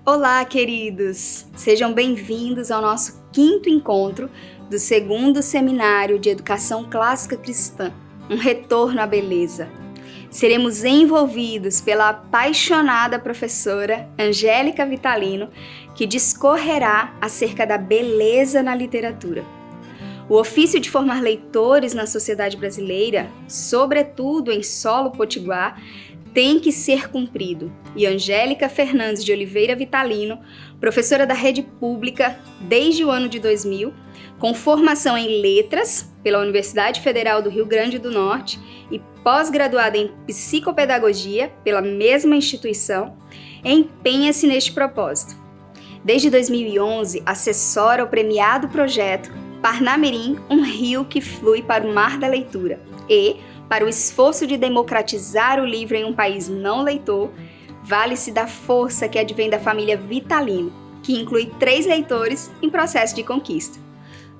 Olá, queridos! Sejam bem-vindos ao nosso 5º encontro do 2º Seminário de Educação Clássica Cristã, um retorno à beleza. Seremos envolvidos pela apaixonada professora Angélica Vitalino, que discorrerá acerca da beleza na literatura. O ofício de formar leitores na sociedade brasileira, sobretudo em solo potiguar, tem que ser cumprido. E Angélica Fernandes de Oliveira Vitalino, professora da rede pública desde o ano de 2000, com formação em letras pela Universidade Federal do Rio Grande do Norte e pós-graduada em psicopedagogia pela mesma instituição, empenha-se neste propósito. Desde 2011, assessora o premiado projeto Parnamirim, um rio que flui para o mar da leitura e, para o esforço de democratizar o livro em um país não leitor, vale-se da força que advém da família Vitalino, que inclui 3 leitores em processo de conquista,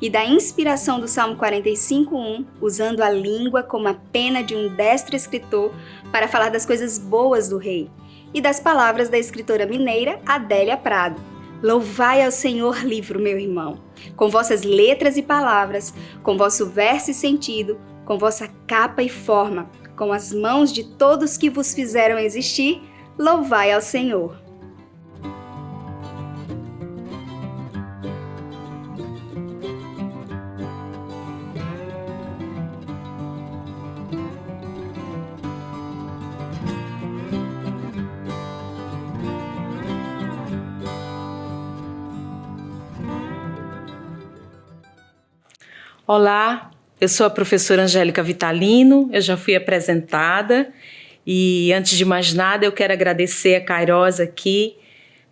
e da inspiração do Salmo 45:1, usando a língua como a pena de um destro escritor para falar das coisas boas do rei, e das palavras da escritora mineira Adélia Prado. Louvai ao Senhor, livro, meu irmão, com vossas letras e palavras, com vosso verso e sentido, com vossa capa e forma, com as mãos de todos que vos fizeram existir, louvai ao Senhor. Olá, eu sou a professora Angélica Vitalino, eu já fui apresentada e antes de mais nada eu quero agradecer a Kairos aqui.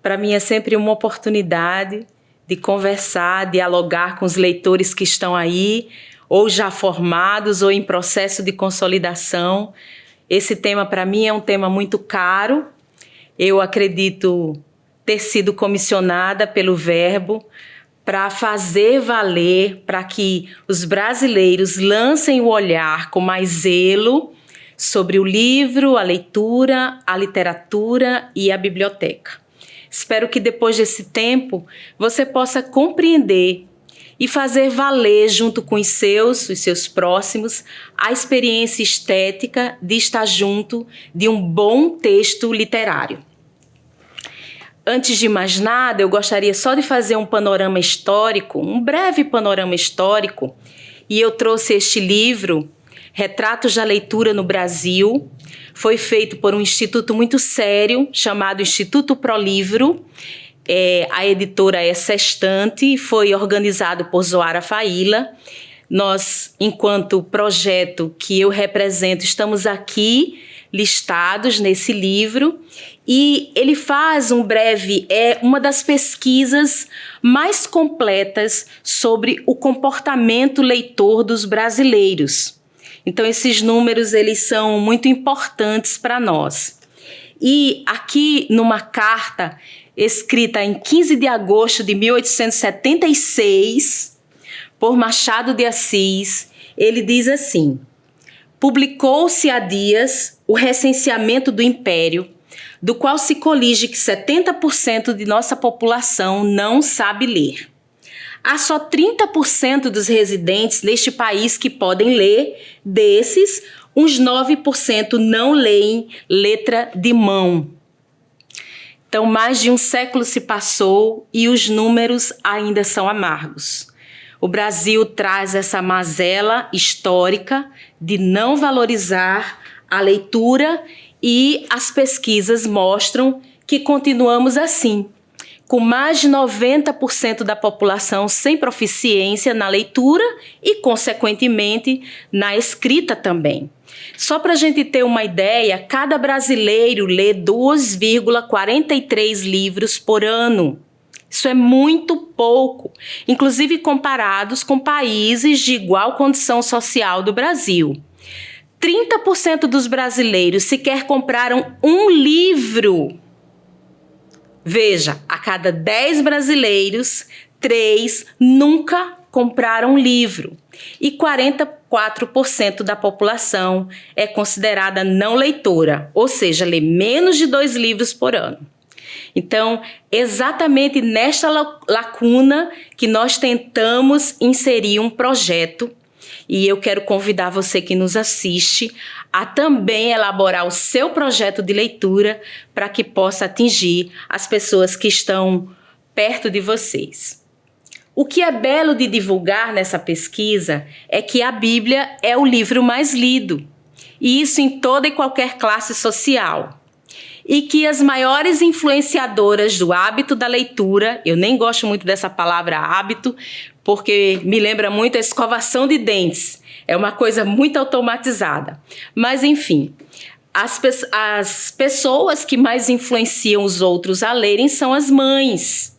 Para mim é sempre uma oportunidade de conversar, dialogar com os leitores que estão aí, ou já formados ou em processo de consolidação. Esse tema para mim é um tema muito caro. Eu acredito ter sido comissionada pelo Verbo para fazer valer, para que os brasileiros lancem o olhar com mais zelo sobre o livro, a leitura, a literatura e a biblioteca. Espero que depois desse tempo você possa compreender e fazer valer junto com os seus próximos, a experiência estética de estar junto de um bom texto literário. Antes de mais nada, eu gostaria só de fazer um panorama histórico, um breve panorama histórico, e eu trouxe este livro, Retratos da Leitura no Brasil. Foi feito por um instituto muito sério, chamado Instituto Prolivro. A editora é Sextante, foi organizado por Zoara Faíla. Nós, enquanto projeto que eu represento, estamos aqui listados nesse livro, e ele faz uma das pesquisas mais completas sobre o comportamento leitor dos brasileiros. Então esses números eles são muito importantes para nós. E aqui numa carta escrita em 15 de agosto de 1876, por Machado de Assis, ele diz assim: publicou-se há dias o recenseamento do Império, do qual se colige que 70% de nossa população não sabe ler. Há só 30% dos residentes neste país que podem ler, desses, uns 9% não leem letra de mão. Então, mais de um século se passou e os números ainda são amargos. O Brasil traz essa mazela histórica de não valorizar a leitura e as pesquisas mostram que continuamos assim, com mais de 90% da população sem proficiência na leitura e, consequentemente, na escrita também. Só para a gente ter uma ideia, cada brasileiro lê 2,43 livros por ano. Isso é muito pouco, inclusive comparados com países de igual condição social do Brasil. 30% dos brasileiros sequer compraram um livro. Veja, a cada 10 brasileiros, 3 nunca compraram um livro. E 44% da população é considerada não leitora, ou seja, lê menos de 2 livros por ano. Então, exatamente nesta lacuna que nós tentamos inserir um projeto, e eu quero convidar você que nos assiste a também elaborar o seu projeto de leitura para que possa atingir as pessoas que estão perto de vocês. O que é belo de divulgar nessa pesquisa é que a Bíblia é o livro mais lido, e isso em toda e qualquer classe social. E que as maiores influenciadoras do hábito da leitura, eu nem gosto muito dessa palavra hábito, porque me lembra muito a escovação de dentes, é uma coisa muito automatizada. Mas enfim, as pessoas que mais influenciam os outros a lerem são as mães.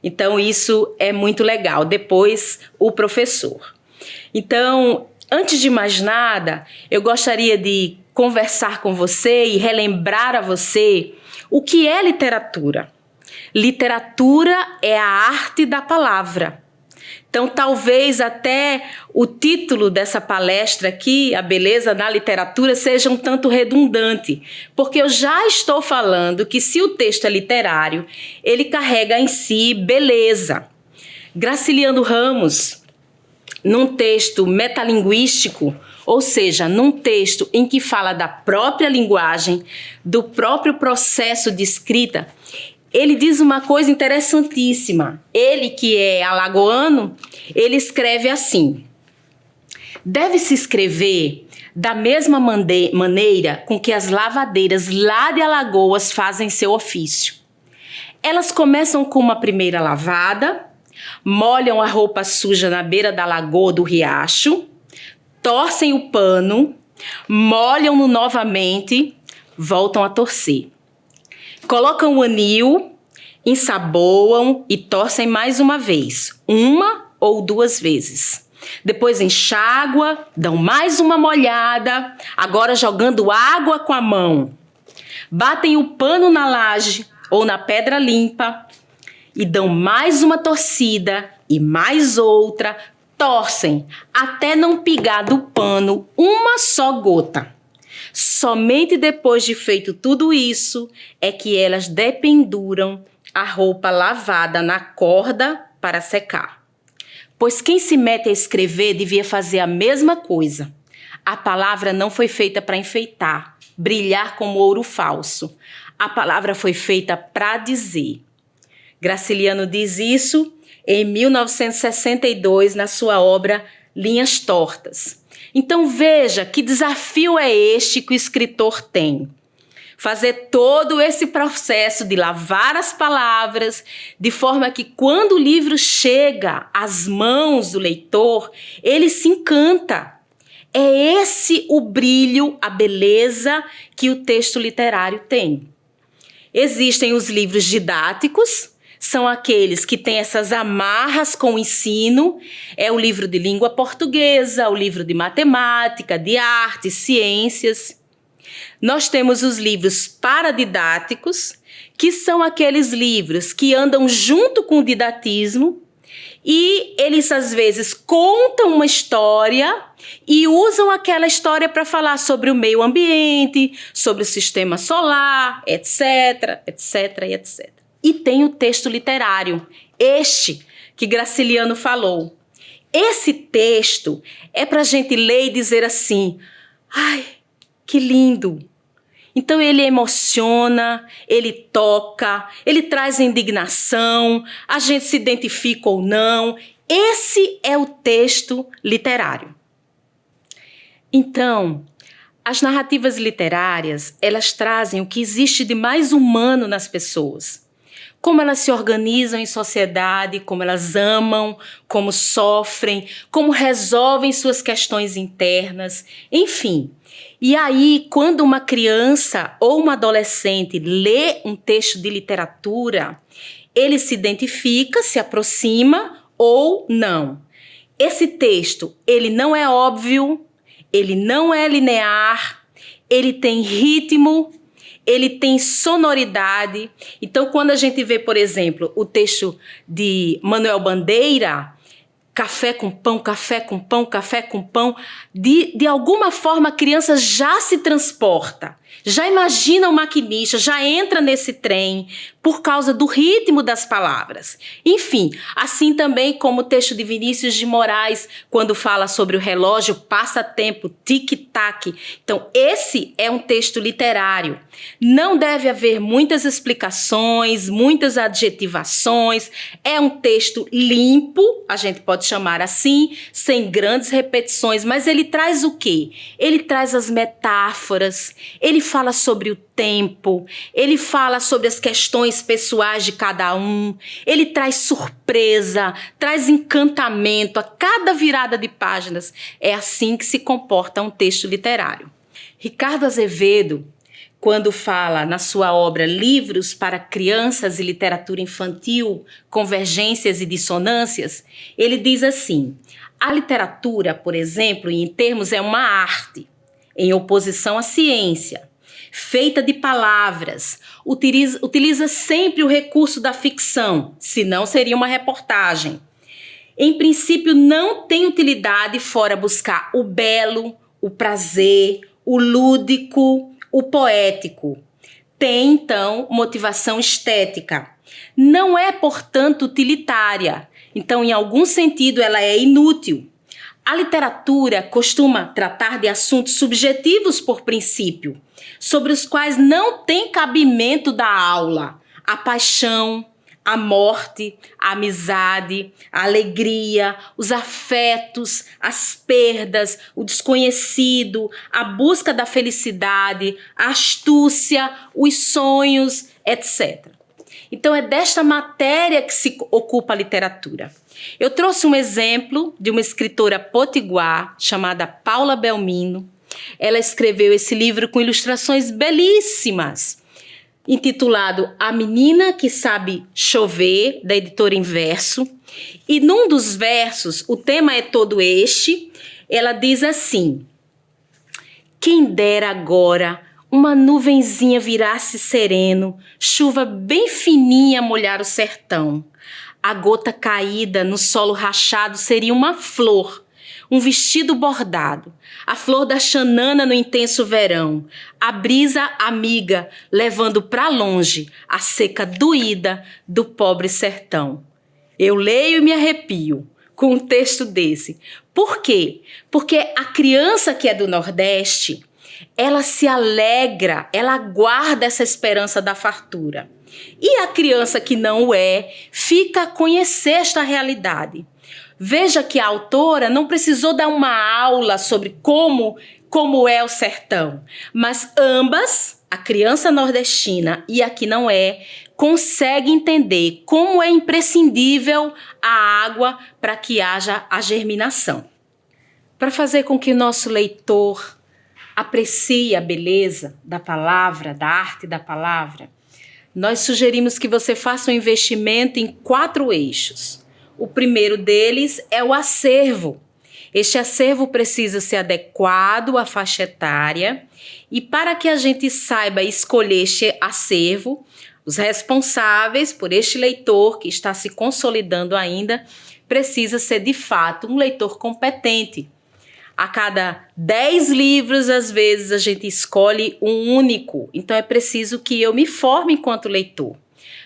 Então isso é muito legal. Depois o professor. Então, antes de mais nada, eu gostaria de conversar com você e relembrar a você o que é literatura. Literatura é a arte da palavra. Então, talvez até o título dessa palestra aqui, A Beleza na Literatura, seja um tanto redundante, porque eu já estou falando que se o texto é literário, ele carrega em si beleza. Graciliano Ramos, num texto metalinguístico, ou seja, num texto em que fala da própria linguagem, do próprio processo de escrita, ele diz uma coisa interessantíssima. Ele, que é alagoano, ele escreve assim: deve-se escrever da mesma maneira com que as lavadeiras lá de Alagoas fazem seu ofício. Elas começam com uma primeira lavada, molham a roupa suja na beira da lagoa do riacho, torcem o pano, molham-no novamente, voltam a torcer. Colocam o anil, ensaboam e torcem mais uma vez, uma ou duas vezes. Depois enxágua, dão mais uma molhada, agora jogando água com a mão. Batem o pano na laje ou na pedra limpa e dão mais uma torcida e mais outra, torcem até não pingar do pano uma só gota. Somente depois de feito tudo isso é que elas dependuram a roupa lavada na corda para secar. Pois quem se mete a escrever devia fazer a mesma coisa. A palavra não foi feita para enfeitar, brilhar como ouro falso. A palavra foi feita para dizer. Graciliano diz isso em 1962, na sua obra Linhas Tortas. Então veja que desafio é este que o escritor tem. Fazer todo esse processo de lavar as palavras, de forma que quando o livro chega às mãos do leitor, ele se encanta. É esse o brilho, a beleza que o texto literário tem. Existem os livros didáticos, são aqueles que têm essas amarras com o ensino. É o livro de língua portuguesa, o livro de matemática, de artes, ciências. Nós temos os livros paradidáticos, que são aqueles livros que andam junto com o didatismo e eles às vezes contam uma história e usam aquela história para falar sobre o meio ambiente, sobre o sistema solar, etc, etc e etc. E tem o texto literário, este que Graciliano falou. Esse texto é para a gente ler e dizer assim: ai, que lindo! Então ele emociona, ele toca, ele traz indignação, a gente se identifica ou não. Esse é o texto literário. Então, as narrativas literárias, elas trazem o que existe de mais humano nas pessoas. Como elas se organizam em sociedade, como elas amam, como sofrem, como resolvem suas questões internas, enfim. E aí, quando uma criança ou uma adolescente lê um texto de literatura, ele se identifica, se aproxima ou não. Esse texto, ele não é óbvio, ele não é linear, ele tem ritmo, ele tem sonoridade. Então, quando a gente vê, por exemplo, o texto de Manuel Bandeira, café com pão, café com pão, café com pão, de alguma forma a criança já se transporta, Já imagina o maquinista, já entra nesse trem por causa do ritmo das palavras. Enfim, assim também como o texto de Vinícius de Moraes, quando fala sobre o relógio passa-tempo, tic-tac. Então, esse é um texto literário. Não deve haver muitas explicações, muitas adjetivações. É um texto limpo, a gente pode chamar assim, sem grandes repetições, mas ele traz o quê? Ele traz as metáforas, ele fala sobre o tempo, ele fala sobre as questões pessoais de cada um, ele traz surpresa, traz encantamento a cada virada de páginas. É assim que se comporta um texto literário. Ricardo Azevedo, quando fala na sua obra Livros para Crianças e Literatura Infantil, Convergências e Dissonâncias, ele diz assim: a literatura, por exemplo, em termos é uma arte, em oposição à ciência, feita de palavras, utiliza sempre o recurso da ficção, senão seria uma reportagem. Em princípio, não tem utilidade fora buscar o belo, o prazer, o lúdico, o poético. Tem, então, motivação estética. Não é, portanto, utilitária. Então, em algum sentido, ela é inútil. A literatura costuma tratar de assuntos subjetivos por princípio, sobre os quais não tem cabimento da aula. A paixão, a morte, a amizade, a alegria, os afetos, as perdas, o desconhecido, a busca da felicidade, a astúcia, os sonhos, etc. Então é desta matéria que se ocupa a literatura. Eu trouxe um exemplo de uma escritora potiguar chamada Paula Belmino. Ela escreveu esse livro com ilustrações belíssimas, intitulado A Menina que Sabe Chover, da editora Inverso. E num dos versos, o tema é todo este, ela diz assim: quem dera agora uma nuvenzinha virasse sereno, chuva bem fininha molhar o sertão. A gota caída no solo rachado seria uma flor, um vestido bordado, a flor da xanana no intenso verão, a brisa amiga levando para longe a seca doída do pobre sertão. Eu leio e me arrepio com um texto desse. Por quê? Porque a criança que é do Nordeste, ela se alegra, ela guarda essa esperança da fartura. E a criança que não o é, fica a conhecer esta realidade. Veja que a autora não precisou dar uma aula sobre como é o sertão, mas ambas, a criança nordestina e a que não é, conseguem entender como é imprescindível a água para que haja a germinação. Para fazer com que o nosso leitor aprecie a beleza da palavra, da arte da palavra, nós sugerimos que você faça um investimento em 4 eixos. O primeiro deles é o acervo. Este acervo precisa ser adequado à faixa etária e para que a gente saiba escolher este acervo, os responsáveis por este leitor que está se consolidando ainda, precisa ser de fato um leitor competente. A cada 10 livros, às vezes, a gente escolhe um único. Então, é preciso que eu me forme enquanto leitor.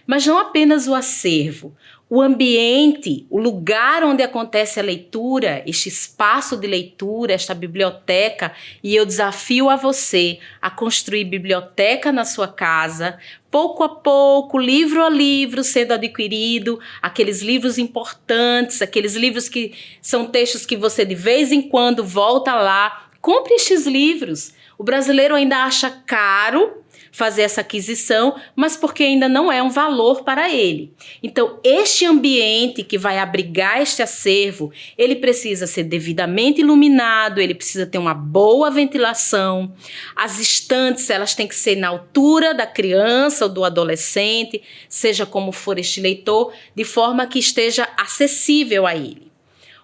Mas não apenas o acervo, o ambiente, o lugar onde acontece a leitura, este espaço de leitura, esta biblioteca, e eu desafio a você a construir biblioteca na sua casa, pouco a pouco, livro a livro sendo adquirido, aqueles livros importantes, aqueles livros que são textos que você de vez em quando volta lá, compre estes livros. O brasileiro ainda acha caro fazer essa aquisição, mas porque ainda não é um valor para ele. Então, este ambiente que vai abrigar este acervo, ele precisa ser devidamente iluminado, ele precisa ter uma boa ventilação. As estantes, elas têm que ser na altura da criança ou do adolescente, seja como for este leitor, de forma que esteja acessível a ele.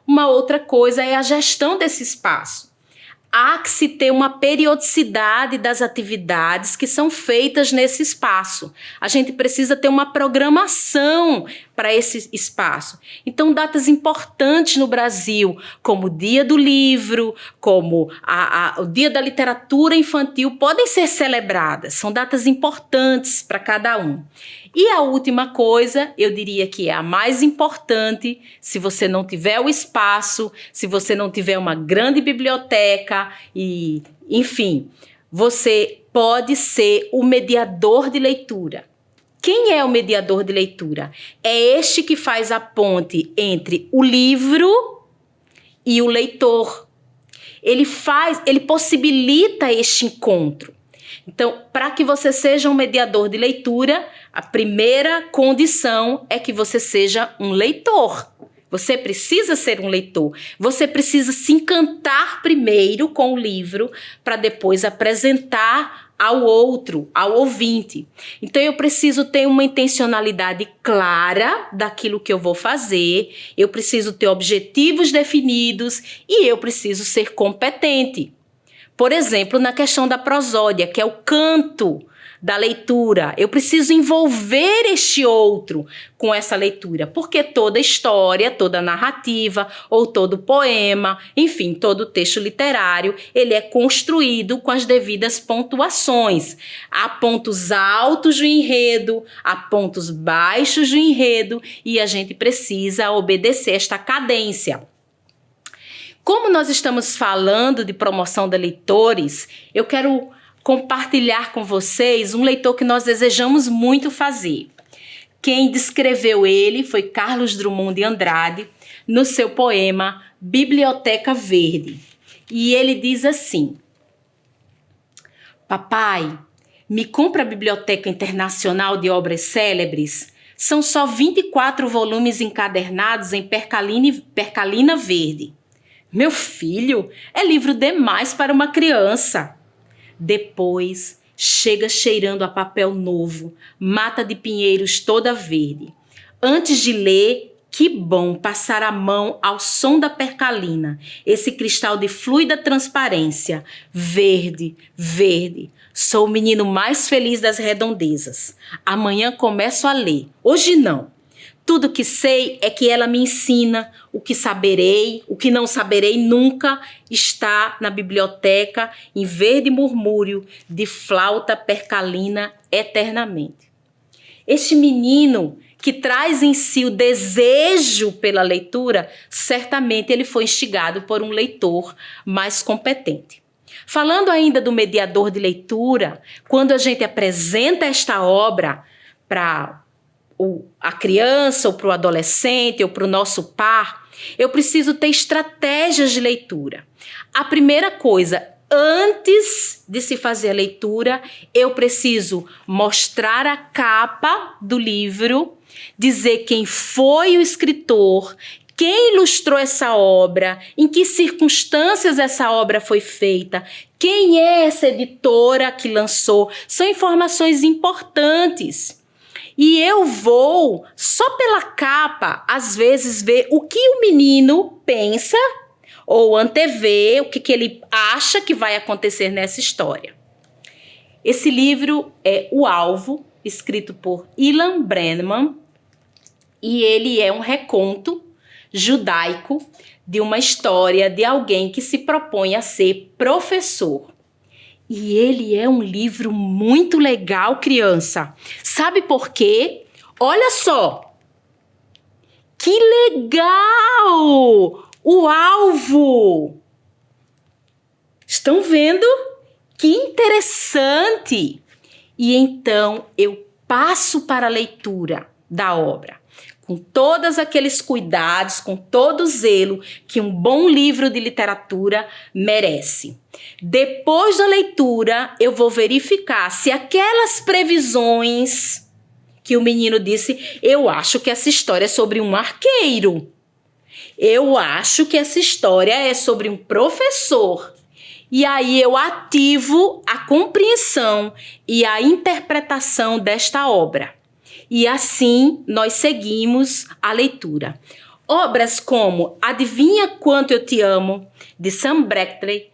Uma outra coisa é a gestão desse espaço. há que se ter uma periodicidade das atividades que são feitas nesse espaço. A gente precisa ter uma programação para esse espaço. Então, datas importantes no Brasil, como o Dia do Livro, como o Dia da Literatura Infantil, podem ser celebradas. São datas importantes para cada um. E a última coisa, eu diria que é a mais importante, se você não tiver o espaço, se você não tiver uma grande biblioteca, e, enfim, você pode ser o mediador de leitura. Quem é o mediador de leitura? É este que faz a ponte entre o livro e o leitor. Ele possibilita este encontro. Então, para que você seja um mediador de leitura, a primeira condição é que você seja um leitor. Você precisa ser um leitor. Você precisa se encantar primeiro com o livro para depois apresentar ao outro, ao ouvinte. Então, eu preciso ter uma intencionalidade clara daquilo que eu vou fazer, eu preciso ter objetivos definidos e eu preciso ser competente. Por exemplo, na questão da prosódia, que é o canto da leitura, eu preciso envolver este outro com essa leitura, porque toda história, toda narrativa ou todo poema, enfim, todo texto literário, ele é construído com as devidas pontuações. Há pontos altos do enredo, há pontos baixos do enredo e a gente precisa obedecer esta cadência. Como nós estamos falando de promoção de leitores, eu quero compartilhar com vocês um leitor que nós desejamos muito fazer. Quem descreveu ele foi Carlos Drummond de Andrade, no seu poema Biblioteca Verde. E ele diz assim: Papai, me compra a Biblioteca Internacional de Obras Célebres. São só 24 volumes encadernados em percalina verde. Meu filho, é livro demais para uma criança. Depois, chega cheirando a papel novo, mata de pinheiros toda verde. Antes de ler, que bom passar a mão ao som da percalina, esse cristal de fluida transparência. Verde, verde, sou o menino mais feliz das redondezas. Amanhã começo a ler, hoje não. Tudo que sei é que ela me ensina, o que saberei, o que não saberei nunca, está na biblioteca em verde murmúrio de flauta percalina eternamente. Este menino que traz em si o desejo pela leitura, certamente ele foi instigado por um leitor mais competente. Falando ainda do mediador de leitura, quando a gente apresenta esta obra para a criança, ou para o adolescente, ou para o nosso par, eu preciso ter estratégias de leitura. A primeira coisa, antes de se fazer a leitura, eu preciso mostrar a capa do livro, dizer quem foi o escritor, quem ilustrou essa obra, em que circunstâncias essa obra foi feita, quem é essa editora que lançou. São informações importantes. E eu vou, só pela capa, às vezes ver o que o menino pensa ou antevê, o que ele acha que vai acontecer nessa história. Esse livro é O Alvo, escrito por Ilan Brenneman, e ele é um reconto judaico de uma história de alguém que se propõe a ser professor. E ele é um livro muito legal, criança. Sabe por quê? Olha só. Que legal! O alvo! Estão vendo? Que interessante! E então eu passo para a leitura da obra, com todos aqueles cuidados, com todo o zelo que um bom livro de literatura merece. Depois da leitura, eu vou verificar se aquelas previsões que o menino disse, eu acho que essa história é sobre um arqueiro. Eu acho que essa história é sobre um professor. E aí eu ativo a compreensão e a interpretação desta obra. E assim nós seguimos a leitura. Obras como Adivinha Quanto Eu Te Amo, de Sam Bradley,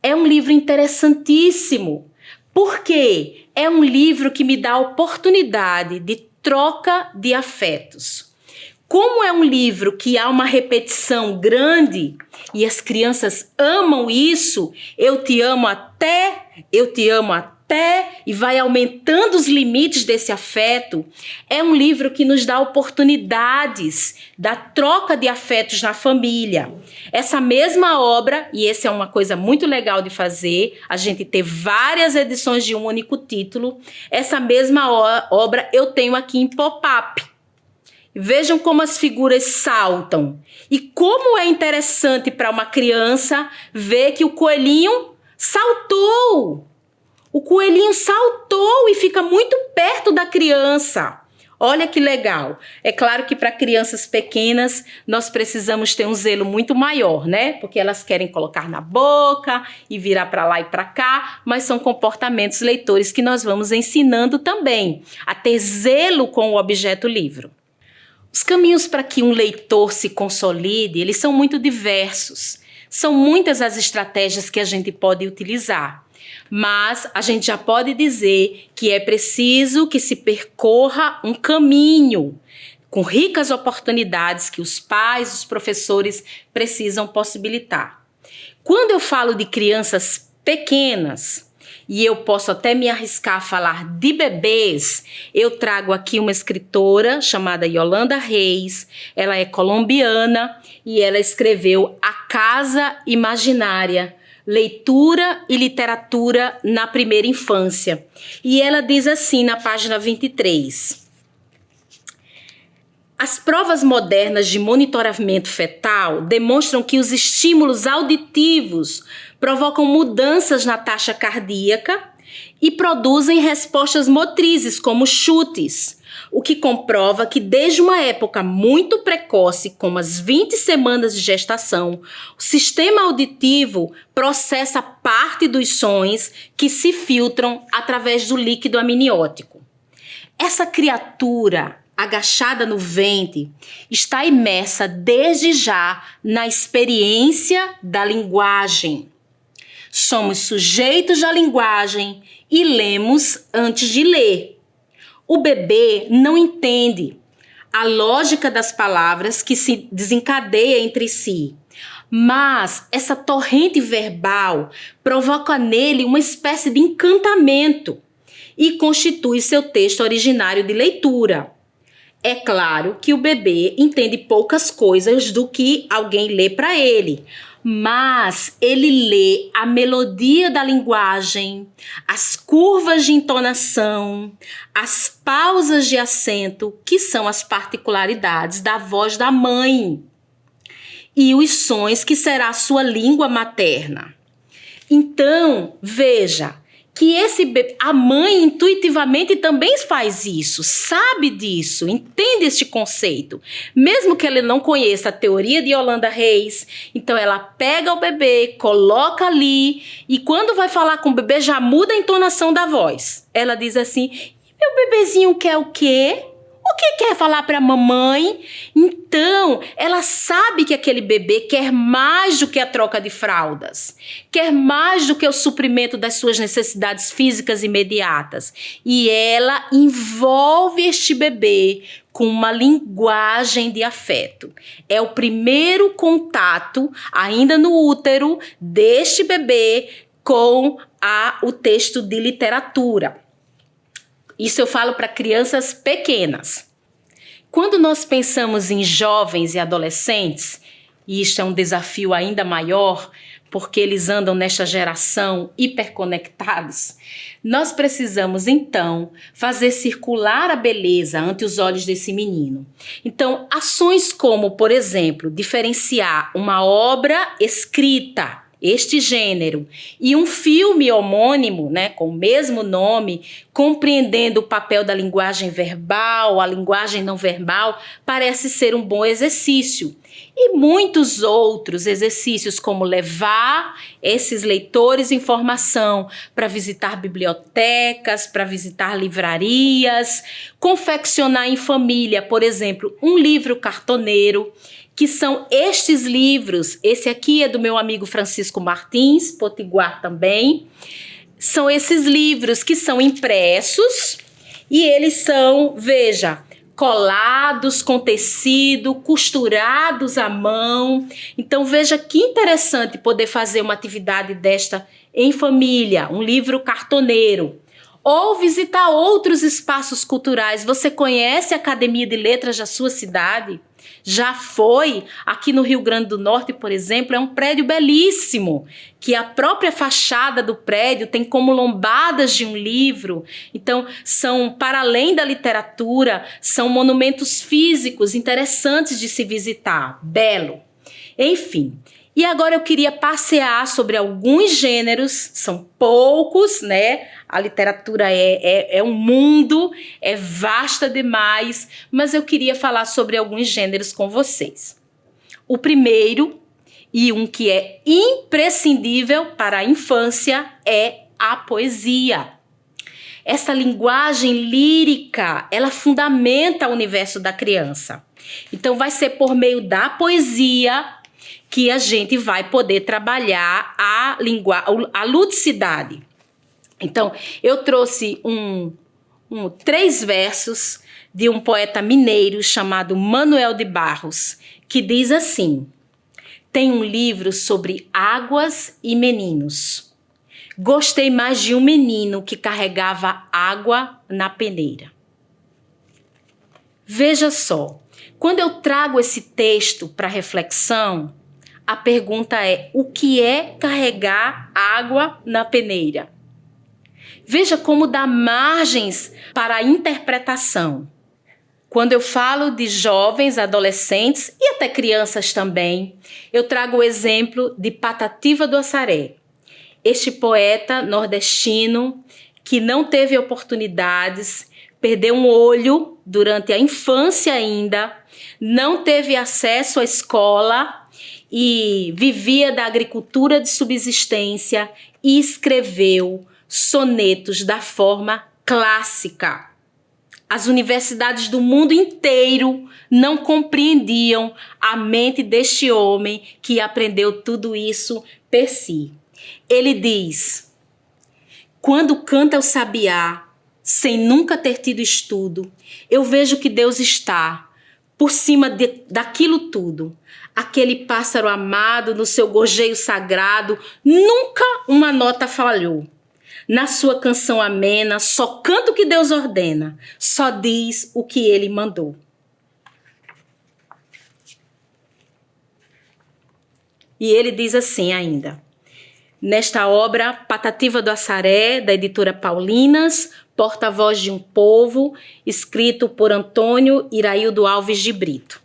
é um livro interessantíssimo, porque é um livro que me dá a oportunidade de troca de afetos. Como é um livro que há uma repetição grande e as crianças amam isso, eu te amo até, e vai aumentando os limites desse afeto, é um livro que nos dá oportunidades da troca de afetos na família. Essa mesma obra, e essa é uma coisa muito legal de fazer, a gente ter várias edições de um único título, essa mesma obra eu tenho aqui em pop-up. Vejam como as figuras saltam e como é interessante para uma criança ver que o coelhinho saltou. O coelhinho saltou e fica muito perto da criança. Olha que legal. É claro que para crianças pequenas nós precisamos ter um zelo muito maior, né? Porque elas querem colocar na boca e virar para lá e para cá, mas são comportamentos leitores que nós vamos ensinando também a ter zelo com o objeto livro. Os caminhos para que um leitor se consolide, eles são muito diversos. São muitas as estratégias que a gente pode utilizar. Mas a gente já pode dizer que é preciso que se percorra um caminho com ricas oportunidades que os pais, os professores precisam possibilitar. Quando eu falo de crianças pequenas, e eu posso até me arriscar a falar de bebês, eu trago aqui uma escritora chamada Yolanda Reis, ela é colombiana e ela escreveu A Casa Imaginária, Leitura e Literatura na Primeira Infância. E ela diz assim na página 23. As provas modernas de monitoramento fetal demonstram que os estímulos auditivos provocam mudanças na taxa cardíaca e produzem respostas motrizes, como chutes, o que comprova que desde uma época muito precoce, como as 20 semanas de gestação, o sistema auditivo processa parte dos sons que se filtram através do líquido amniótico. Essa criatura agachada no ventre, está imersa desde já na experiência da linguagem. Somos sujeitos da linguagem e lemos antes de ler. O bebê não entende a lógica das palavras que se desencadeia entre si, mas essa torrente verbal provoca nele uma espécie de encantamento e constitui seu texto originário de leitura. É claro que o bebê entende poucas coisas do que alguém lê para ele, mas ele lê a melodia da linguagem, as curvas de entonação, as pausas de acento, que são as particularidades da voz da mãe, e os sons que será a sua língua materna. Então, veja que a mãe intuitivamente também faz isso, sabe disso, entende este conceito. Mesmo que ela não conheça a teoria de Yolanda Reis, então ela pega o bebê, coloca ali e quando vai falar com o bebê já muda a entonação da voz. Ela diz assim, meu bebezinho quer o quê? O que quer falar para a mamãe? Então, ela sabe que aquele bebê quer mais do que a troca de fraldas, quer mais do que o suprimento das suas necessidades físicas imediatas. E ela envolve este bebê com uma linguagem de afeto. É o primeiro contato, ainda no útero, deste bebê com o texto de literatura. Isso eu falo para crianças pequenas. Quando nós pensamos em jovens e adolescentes, e isto é um desafio ainda maior, porque eles andam nesta geração hiperconectados, nós precisamos, então, fazer circular a beleza ante os olhos desse menino. Então, ações como, por exemplo, diferenciar uma obra escrita, este gênero, e um filme homônimo, né, com o mesmo nome, compreendendo o papel da linguagem verbal, a linguagem não verbal, parece ser um bom exercício. E muitos outros exercícios, como levar esses leitores informação para visitar bibliotecas, para visitar livrarias, confeccionar em família, por exemplo, um livro cartoneiro, que são estes livros. Esse aqui é do meu amigo Francisco Martins, potiguar também. São esses livros que são impressos e eles são, veja, colados com tecido, costurados à mão. Então veja que interessante poder fazer uma atividade desta em família, um livro cartoneiro. Ou visitar outros espaços culturais. Você conhece a Academia de Letras da sua cidade? Já foi? Aqui no Rio Grande do Norte, por exemplo, é um prédio belíssimo, que a própria fachada do prédio tem como lombadas de um livro. Então, são, para além da literatura, são monumentos físicos interessantes de se visitar. Belo. Enfim. E agora eu queria passear sobre alguns gêneros, são poucos, né? A literatura é um mundo, é vasta demais, mas eu queria falar sobre alguns gêneros com vocês. O primeiro, e um que é imprescindível para a infância, é a poesia. Essa linguagem lírica, ela fundamenta o universo da criança. Então vai ser por meio da poesia que a gente vai poder trabalhar a ludicidade. Então, eu trouxe 3 versos de um poeta mineiro chamado Manuel de Barros, que diz assim: tem um livro sobre águas e meninos. Gostei mais de um menino que carregava água na peneira. Veja só, quando eu trago esse texto para reflexão, a pergunta é: o que é carregar água na peneira? Veja como dá margens para a interpretação. Quando eu falo de jovens, adolescentes e até crianças também, eu trago o exemplo de Patativa do Assaré. Este poeta nordestino que não teve oportunidades, perdeu um olho durante a infância ainda, não teve acesso à escola e vivia da agricultura de subsistência e escreveu sonetos da forma clássica. As universidades do mundo inteiro não compreendiam a mente deste homem que aprendeu tudo isso per si. Ele diz: quando canta o sabiá, sem nunca ter tido estudo, eu vejo que Deus está por cima daquilo tudo. Aquele pássaro amado no seu gorjeio sagrado, nunca uma nota falhou. Na sua canção amena, só canta o que Deus ordena, só diz o que ele mandou. E ele diz assim ainda, nesta obra Patativa do Assaré, da editora Paulinas, Porta-Voz de um Povo, escrito por Antônio Iraildo Alves de Brito.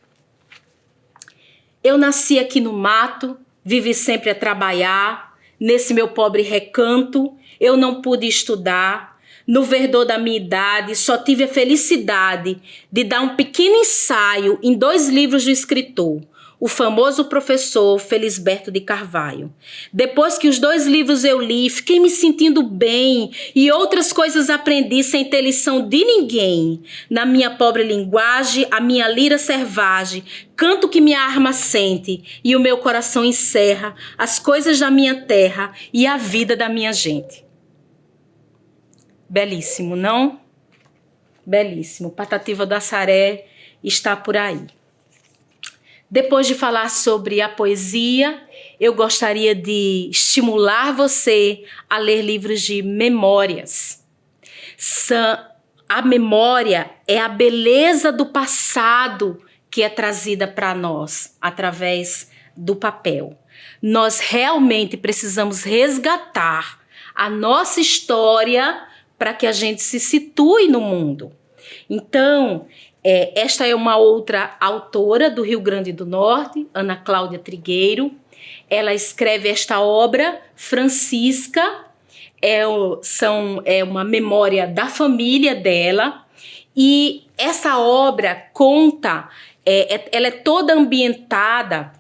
Eu nasci aqui no mato, vivi sempre a trabalhar, nesse meu pobre recanto, eu não pude estudar. No verdor da minha idade, só tive a felicidade de dar um pequeno ensaio em 2 livros do escritor, o famoso professor Felisberto de Carvalho. Depois que os 2 livros eu li, fiquei me sentindo bem e outras coisas aprendi sem ter lição de ninguém. Na minha pobre linguagem, a minha lira servagem, canto que minha arma sente e o meu coração encerra as coisas da minha terra e a vida da minha gente. Belíssimo, não? Belíssimo. Patativa do Assaré está por aí. Depois de falar sobre a poesia, eu gostaria de estimular você a ler livros de memórias. A memória é a beleza do passado que é trazida para nós através do papel. Nós realmente precisamos resgatar a nossa história para que a gente se situe no mundo. Então, esta é uma outra autora do Rio Grande do Norte, Ana Cláudia Trigueiro. Ela escreve esta obra, Francisca, é uma memória da família dela. E essa obra conta, ela é toda ambientada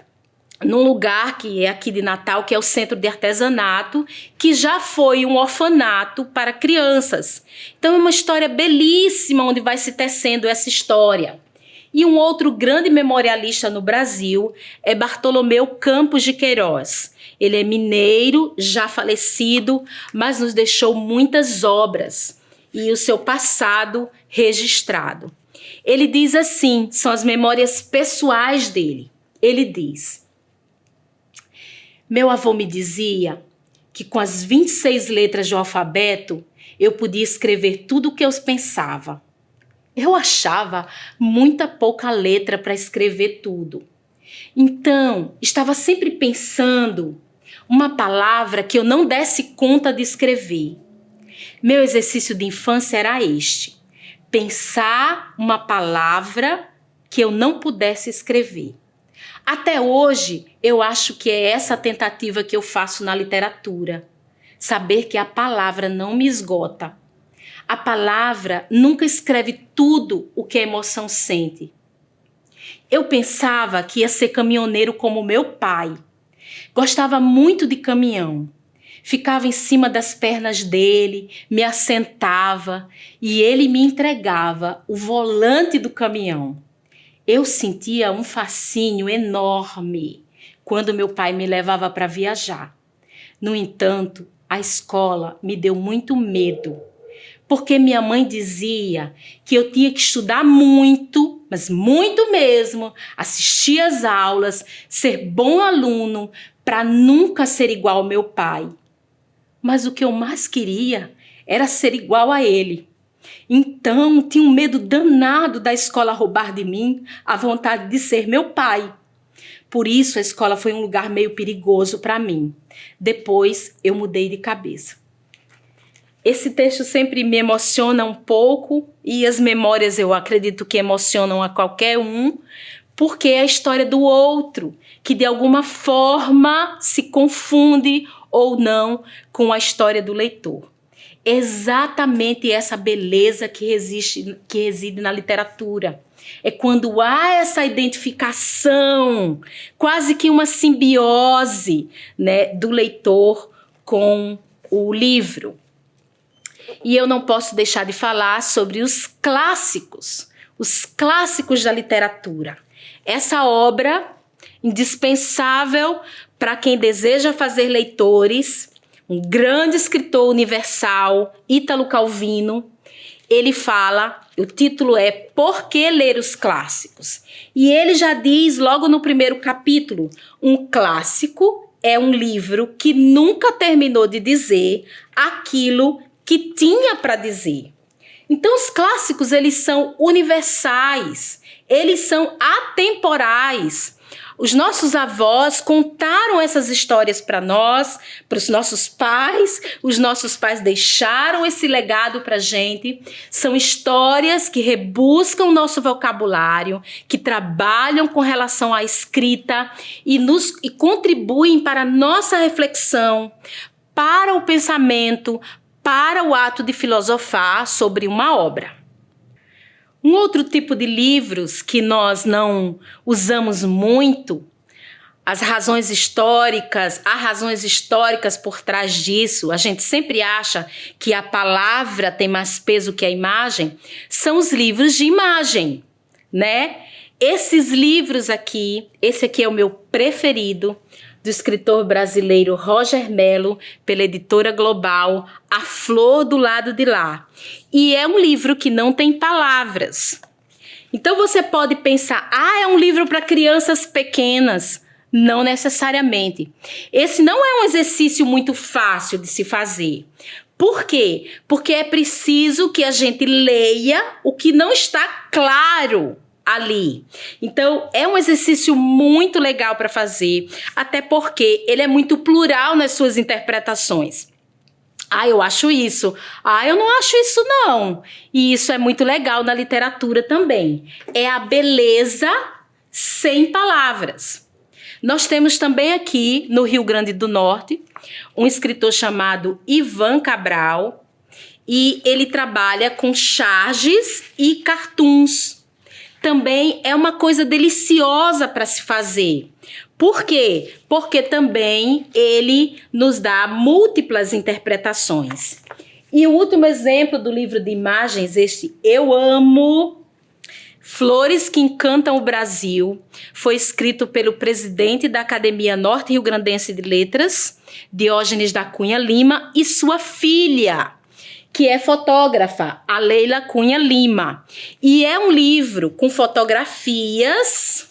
num lugar que é aqui de Natal, que é o Centro de Artesanato, que já foi um orfanato para crianças. Então é uma história belíssima onde vai se tecendo essa história. E um outro grande memorialista no Brasil é Bartolomeu Campos de Queiroz. Ele é mineiro, já falecido, mas nos deixou muitas obras e o seu passado registrado. Ele diz assim, são as memórias pessoais dele. Ele diz: meu avô me dizia que com as 26 letras do alfabeto eu podia escrever tudo o que eu pensava. Eu achava muita pouca letra para escrever tudo. Então, estava sempre pensando uma palavra que eu não desse conta de escrever. Meu exercício de infância era este: pensar uma palavra que eu não pudesse escrever. Até hoje, eu acho que é essa tentativa que eu faço na literatura. Saber que a palavra não me esgota. A palavra nunca escreve tudo o que a emoção sente. Eu pensava que ia ser caminhoneiro como meu pai. Gostava muito de caminhão. Ficava em cima das pernas dele, me assentava e ele me entregava o volante do caminhão. Eu sentia um fascínio enorme quando meu pai me levava para viajar. No entanto, a escola me deu muito medo, porque minha mãe dizia que eu tinha que estudar muito, mas muito mesmo, assistir às aulas, ser bom aluno, para nunca ser igual ao meu pai. Mas o que eu mais queria era ser igual a ele. Então, tinha um medo danado da escola roubar de mim a vontade de ser meu pai. Por isso, a escola foi um lugar meio perigoso para mim. Depois, eu mudei de cabeça. Esse texto sempre me emociona um pouco e as memórias eu acredito que emocionam a qualquer um, porque é a história do outro, que de alguma forma se confunde ou não com a história do leitor. Exatamente essa beleza que reside na literatura. É quando há essa identificação, quase que uma simbiose, né, do leitor com o livro. E eu não posso deixar de falar sobre os clássicos da literatura. Essa obra indispensável para quem deseja fazer leitores, um grande escritor universal, Ítalo Calvino. Ele fala, o título é Por que ler os clássicos? E ele já diz logo no primeiro capítulo, um clássico é um livro que nunca terminou de dizer aquilo que tinha para dizer. Então os clássicos, eles são universais, eles são atemporais. Os nossos avós contaram essas histórias para nós, para os nossos pais deixaram esse legado para a gente. São histórias que rebuscam o nosso vocabulário, que trabalham com relação à escrita e contribuem para a nossa reflexão, para o pensamento, para o ato de filosofar sobre uma obra. Um outro tipo de livros que nós não usamos muito, há razões históricas por trás disso, a gente sempre acha que a palavra tem mais peso que a imagem, são os livros de imagem, né? Esses livros aqui, esse aqui é o meu preferido, do escritor brasileiro Roger Mello, pela editora Global, A Flor do Lado de Lá. E é um livro que não tem palavras. Então você pode pensar, é um livro para crianças pequenas. Não necessariamente. Esse não é um exercício muito fácil de se fazer. Por quê? Porque é preciso que a gente leia o que não está claro ali. Então, é um exercício muito legal para fazer, até porque ele é muito plural nas suas interpretações. Eu acho isso. Eu não acho isso não. E isso é muito legal na literatura também. É a beleza sem palavras. Nós temos também aqui, no Rio Grande do Norte, um escritor chamado Ivan Cabral, e ele trabalha com charges e cartoons. Também é uma coisa deliciosa para se fazer. Por quê? Porque também ele nos dá múltiplas interpretações. E o último exemplo do livro de imagens, este eu amo, Flores que Encantam o Brasil foi escrito pelo presidente da Academia Norte-Rio-Grandense de Letras, Diógenes da Cunha Lima, e sua filha, que é fotógrafa, a Leila Cunha Lima. E é um livro com fotografias,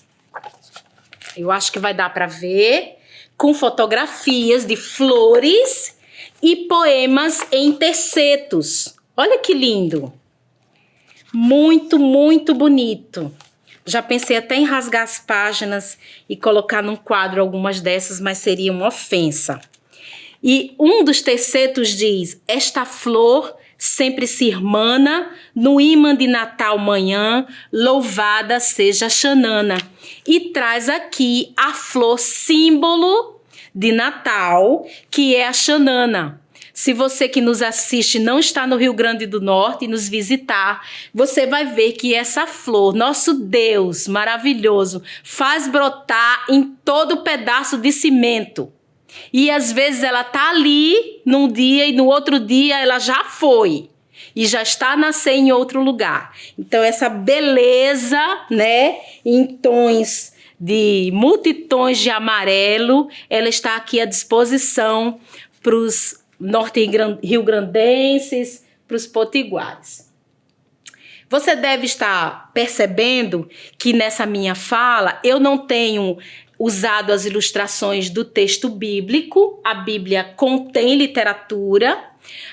eu acho que vai dar para ver, com fotografias de flores e poemas em tercetos. Olha que lindo! Muito, muito bonito. Já pensei até em rasgar as páginas e colocar num quadro algumas dessas, mas seria uma ofensa. E um dos tercetos diz: esta flor sempre se irmana, no ímã de Natal manhã, louvada seja Xanana. E traz aqui a flor símbolo de Natal, que é a Xanana. Se você que nos assiste não está no Rio Grande do Norte e nos visitar, você vai ver que essa flor, nosso Deus maravilhoso, faz brotar em todo pedaço de cimento. E às vezes ela está ali num dia e no outro dia ela já foi. E já está a nascer em outro lugar. Então essa beleza, né, em tons de multitons de amarelo, ela está aqui à disposição para os norte-rio-grandenses, para os potiguares. Você deve estar percebendo que nessa minha fala eu não tenho usado as ilustrações do texto bíblico. A Bíblia contém literatura,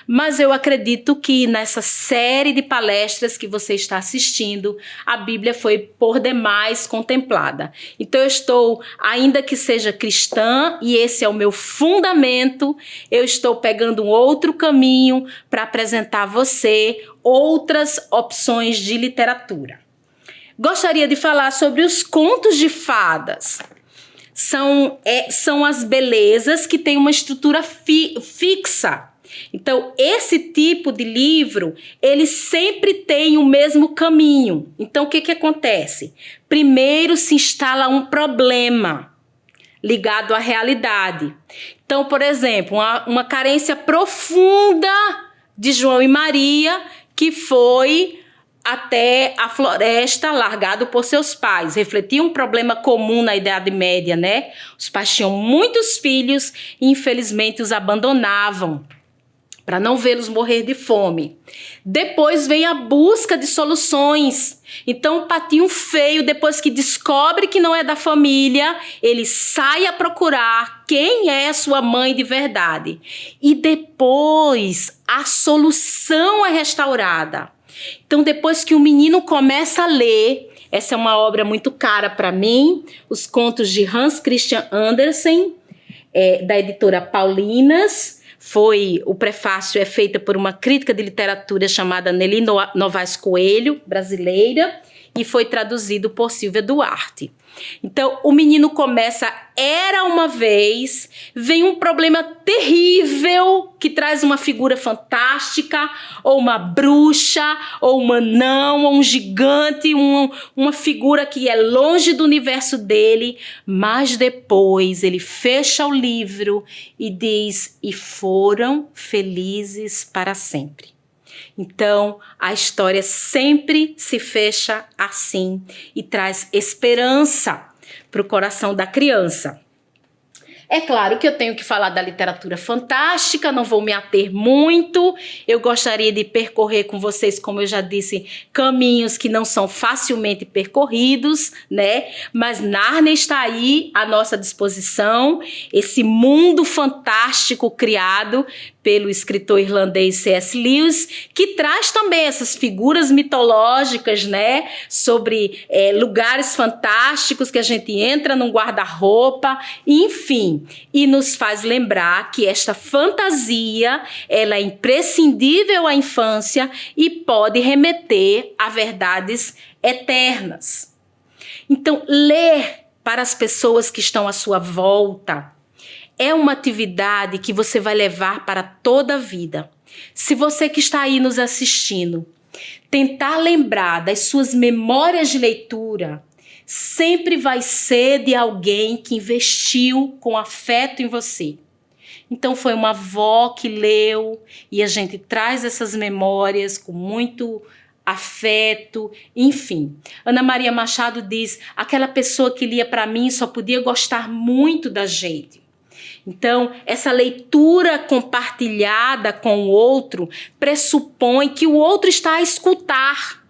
mas eu acredito que nessa série de palestras que você está assistindo, a Bíblia foi por demais contemplada. Então eu estou, ainda que seja cristã, e esse é o meu fundamento, eu estou pegando um outro caminho para apresentar a você outras opções de literatura. Gostaria de falar sobre os contos de fadas. São as belezas que têm uma estrutura fixa. Então, esse tipo de livro, ele sempre tem o mesmo caminho. Então, o que acontece? Primeiro se instala um problema ligado à realidade. Então, por exemplo, uma carência profunda de João e Maria, que foi até a floresta, largado por seus pais. Refletia um problema comum na Idade Média, né? Os pais tinham muitos filhos e, infelizmente, os abandonavam para não vê-los morrer de fome. Depois vem a busca de soluções. Então, o patinho feio, depois que descobre que não é da família, ele sai a procurar quem é a sua mãe de verdade. E depois, a solução é restaurada. Então, depois que o menino começa a ler, essa é uma obra muito cara para mim, os contos de Hans Christian Andersen, da editora Paulinas. O prefácio é feita por uma crítica de literatura chamada Nelly Novaes Coelho, brasileira, e foi traduzido por Silvia Duarte. Então, o menino começa, era uma vez, vem um problema terrível que traz uma figura fantástica, ou uma bruxa, ou um anão, ou um gigante, uma figura que é longe do universo dele, mas depois ele fecha o livro e diz: e foram felizes para sempre. Então, a história sempre se fecha assim e traz esperança para o coração da criança. É claro que eu tenho que falar da literatura fantástica, não vou me ater muito. Eu gostaria de percorrer com vocês, como eu já disse, caminhos que não são facilmente percorridos, né? Mas Nárnia está aí à nossa disposição, esse mundo fantástico criado pelo escritor irlandês C.S. Lewis, que traz também essas figuras mitológicas, né, sobre lugares fantásticos que a gente entra num guarda-roupa, enfim, e nos faz lembrar que esta fantasia, ela é imprescindível à infância e pode remeter a verdades eternas. Então, ler para as pessoas que estão à sua volta é uma atividade que você vai levar para toda a vida. Se você que está aí nos assistindo tentar lembrar das suas memórias de leitura, sempre vai ser de alguém que investiu com afeto em você. Então foi uma avó que leu e a gente traz essas memórias com muito afeto, enfim. Ana Maria Machado diz: aquela pessoa que lia para mim só podia gostar muito da gente. Então, essa leitura compartilhada com o outro pressupõe que o outro está a escutar.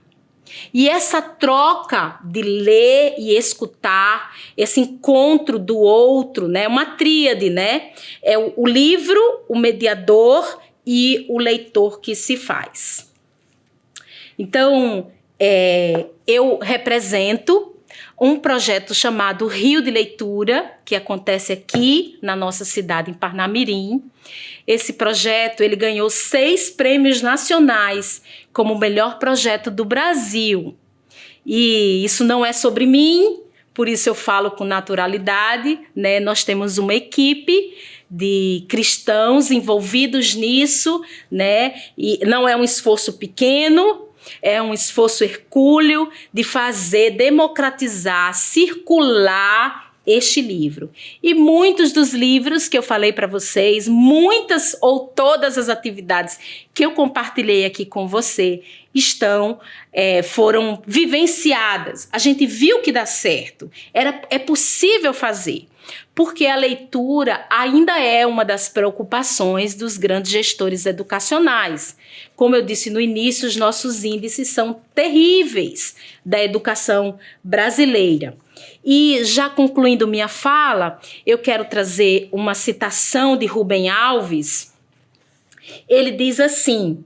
E essa troca de ler e escutar, esse encontro do outro, né? Uma tríade, né? É o livro, o mediador e o leitor que se faz. Então, eu represento um projeto chamado Rio de Leitura, que acontece aqui na nossa cidade, em Parnamirim. Esse projeto ele ganhou 6 prêmios nacionais como o melhor projeto do Brasil. E isso não é sobre mim, por isso eu falo com naturalidade, né? Nós temos uma equipe de cristãos envolvidos nisso, né? E não é um esforço pequeno, é um esforço hercúleo de fazer, democratizar, circular este livro. E muitos dos livros que eu falei para vocês, muitas ou todas as atividades que eu compartilhei aqui com você foram vivenciadas. A gente viu que dá certo, é possível fazer. Porque a leitura ainda é uma das preocupações dos grandes gestores educacionais. Como eu disse no início, os nossos índices são terríveis da educação brasileira. E já concluindo minha fala, eu quero trazer uma citação de Rubem Alves. Ele diz assim: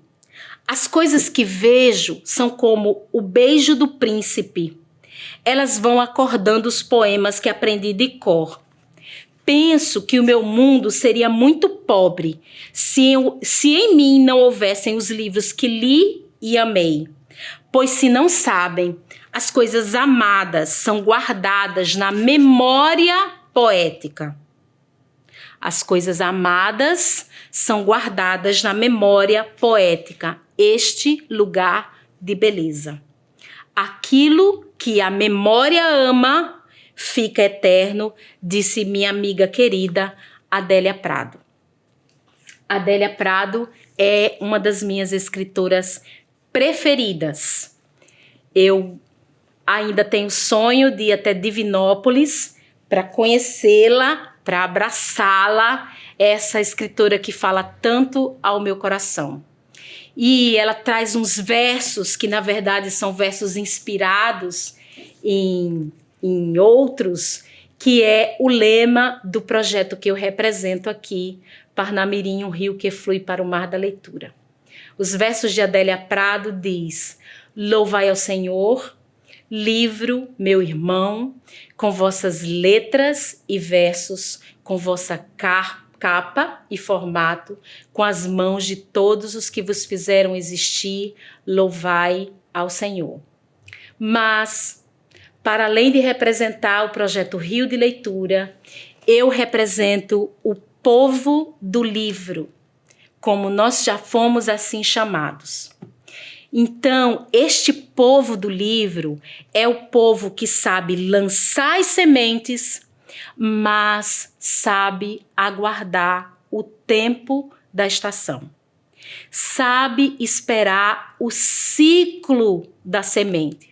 as coisas que vejo são como o beijo do príncipe. Elas vão acordando os poemas que aprendi de cor. Penso que o meu mundo seria muito pobre se em mim não houvessem os livros que li e amei. Pois se não sabem, as coisas amadas são guardadas na memória poética. As coisas amadas são guardadas na memória poética, este lugar de beleza. Aquilo que a memória ama fica eterno, disse minha amiga querida Adélia Prado. Adélia Prado é uma das minhas escritoras preferidas. Eu ainda tenho sonho de ir até Divinópolis para conhecê-la, para abraçá-la, essa escritora que fala tanto ao meu coração. E ela traz uns versos que, na verdade, são versos inspirados em outros, que é o lema do projeto que eu represento aqui, Parnamirim, um rio que flui para o mar da leitura. Os versos de Adélia Prado diz: louvai ao Senhor, livro, meu irmão, com vossas letras e versos, com vossa capa e formato, com as mãos de todos os que vos fizeram existir, louvai ao Senhor. Mas, para além de representar o projeto Rio de Leitura, eu represento o povo do livro, como nós já fomos assim chamados. Então, este povo do livro é o povo que sabe lançar as sementes, mas sabe aguardar o tempo da estação. Sabe esperar o ciclo da semente.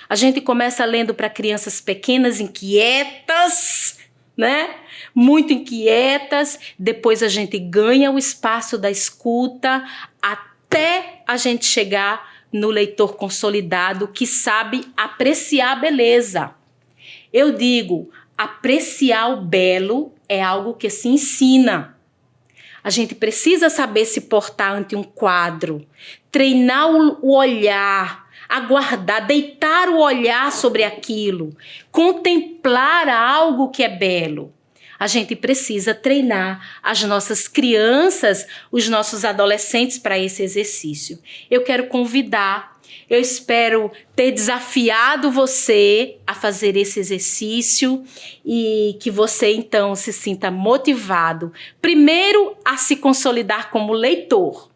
A gente começa lendo para crianças pequenas inquietas, né? Muito inquietas. Depois a gente ganha o espaço da escuta até a gente chegar no leitor consolidado que sabe apreciar a beleza. Eu digo, apreciar o belo é algo que se ensina. A gente precisa saber se portar ante um quadro, treinar o olhar, aguardar, deitar o olhar sobre aquilo, contemplar algo que é belo. A gente precisa treinar as nossas crianças, os nossos adolescentes para esse exercício. Eu quero convidar, eu espero ter desafiado você a fazer esse exercício e que você então se sinta motivado, primeiro a se consolidar como leitor.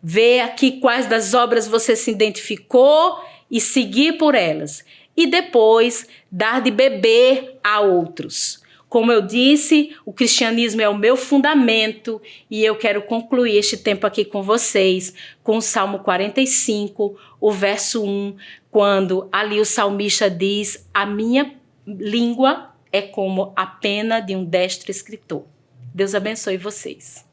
Ver aqui quais das obras você se identificou e seguir por elas. E depois dar de beber a outros. Como eu disse, o cristianismo é o meu fundamento e eu quero concluir este tempo aqui com vocês com o Salmo 45, o verso 1, quando ali o salmista diz: a minha língua é como a pena de um destro escritor. Deus abençoe vocês.